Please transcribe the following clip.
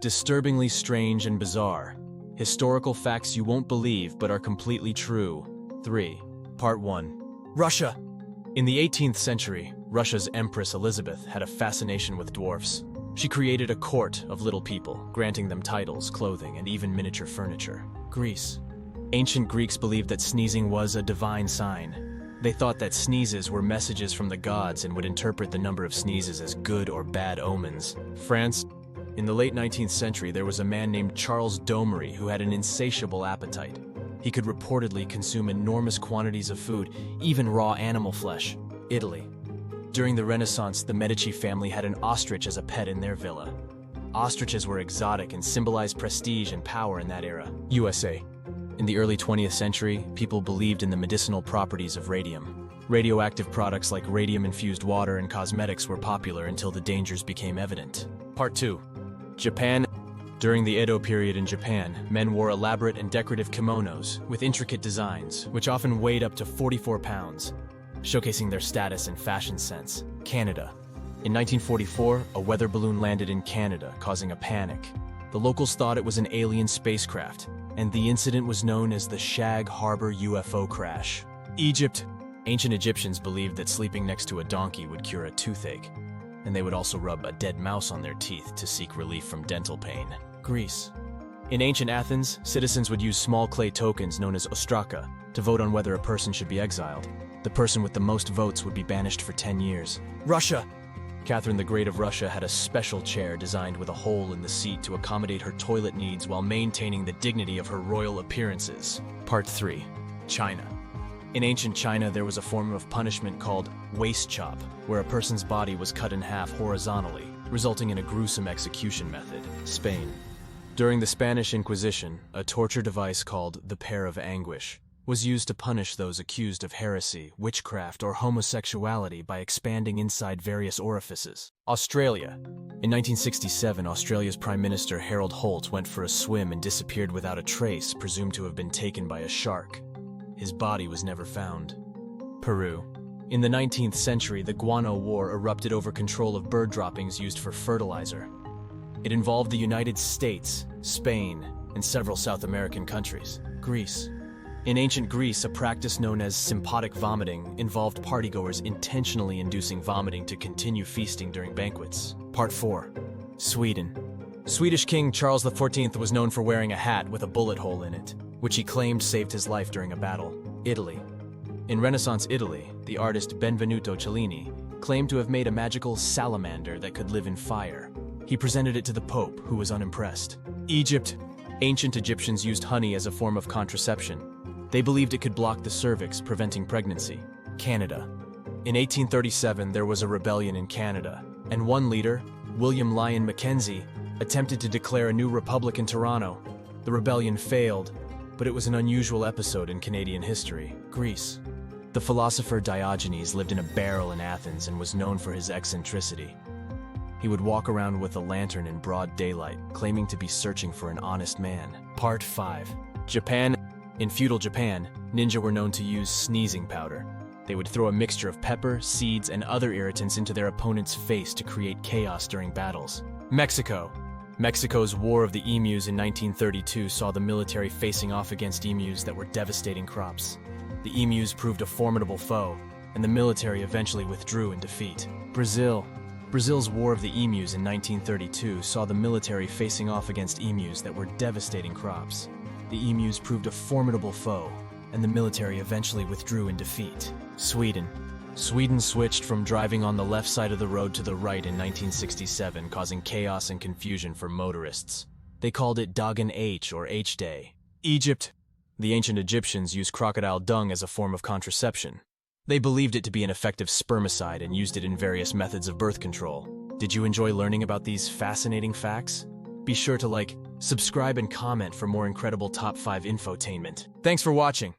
Disturbingly strange and bizarre. Historical facts you won't believe but are completely true. 3. Part 1. Russia. In the 18th century, Russia's Empress Elizabeth had a fascination with dwarfs. She created a court of little people, granting them titles, clothing, and even miniature furniture. Greece. Ancient Greeks believed that sneezing was a divine sign. They thought that sneezes were messages from the gods and would interpret the number of sneezes as good or bad omens. France. In the late 19th century, there was a man named Charles Domery who had an insatiable appetite. He could reportedly consume enormous quantities of food, even raw animal flesh. Italy. During the Renaissance, the Medici family had an ostrich as a pet in their villa. Ostriches were exotic and symbolized prestige and power in that era. USA. In the early 20th century, people believed in the medicinal properties of radium. Radioactive products like radium-infused water and cosmetics were popular until the dangers became evident. Part 2. Japan. During the Edo period in Japan, men wore elaborate and decorative kimonos with intricate designs, which often weighed up to 44 pounds, showcasing their status and fashion sense. Canada. In 1944, a weather balloon landed in Canada, causing a panic. The locals thought it was an alien spacecraft, and the incident was known as the Shag Harbor UFO crash. Egypt. Ancient Egyptians believed that sleeping next to a donkey would cure a toothache, and they would also rub a dead mouse on their teeth to seek relief from dental pain. Greece. In ancient Athens, citizens would use small clay tokens known as ostraka to vote on whether a person should be exiled. The person with the most votes would be banished for 10 years. Russia. Catherine the Great of Russia had a special chair designed with a hole in the seat to accommodate her toilet needs while maintaining the dignity of her royal appearances. Part 3. China. In ancient China, there was a form of punishment called waist chop, where a person's body was cut in half horizontally, resulting in a gruesome execution method. Spain. During the Spanish Inquisition, a torture device called the Pear of Anguish was used to punish those accused of heresy, witchcraft, or homosexuality by expanding inside various orifices. Australia. In 1967, Australia's Prime Minister Harold Holt went for a swim and disappeared without a trace, presumed to have been taken by a shark. His body was never found. Peru. In the 19th century, the Guano War erupted over control of bird droppings used for fertilizer. It involved the United States, Spain, and several South American countries. Greece. In ancient Greece, a practice known as symptotic vomiting involved partygoers intentionally inducing vomiting to continue feasting during banquets. Part 4. Sweden. Swedish King Charles XIV was known for wearing a hat with a bullet hole in it, which he claimed saved his life during a battle. Italy. In Renaissance Italy, the artist Benvenuto Cellini claimed to have made a magical salamander that could live in fire. He presented it to the Pope, who was unimpressed. Egypt. Ancient Egyptians used honey as a form of contraception. They believed it could block the cervix, preventing pregnancy. Canada. In 1837, there was a rebellion in Canada, and one leader, William Lyon Mackenzie, attempted to declare a new republic in Toronto. The rebellion failed, but it was an unusual episode in Canadian history. Greece. The philosopher Diogenes lived in a barrel in Athens and was known for his eccentricity. He would walk around with a lantern in broad daylight, claiming to be searching for an honest man. Part 5. Japan. In feudal Japan, ninja were known to use sneezing powder. They would throw a mixture of pepper, seeds, and other irritants into their opponent's face to create chaos during battles. Mexico. Mexico's War of the Emus in 1932 saw the military facing off against emus that were devastating crops. The emus proved a formidable foe, and the military eventually withdrew in defeat. Brazil. Brazil's War of the Emus in 1932 saw the military facing off against emus that were devastating crops. The emus proved a formidable foe, and the military eventually withdrew in defeat. Sweden. Sweden switched from driving on the left side of the road to the right in 1967, causing chaos and confusion for motorists. They called it Dagen H or H-Day. Egypt. The ancient Egyptians used crocodile dung as a form of contraception. They believed it to be an effective spermicide and used it in various methods of birth control. Did you enjoy learning about these fascinating facts? Be sure to like, subscribe, and comment for more incredible top 5 infotainment. Thanks for watching.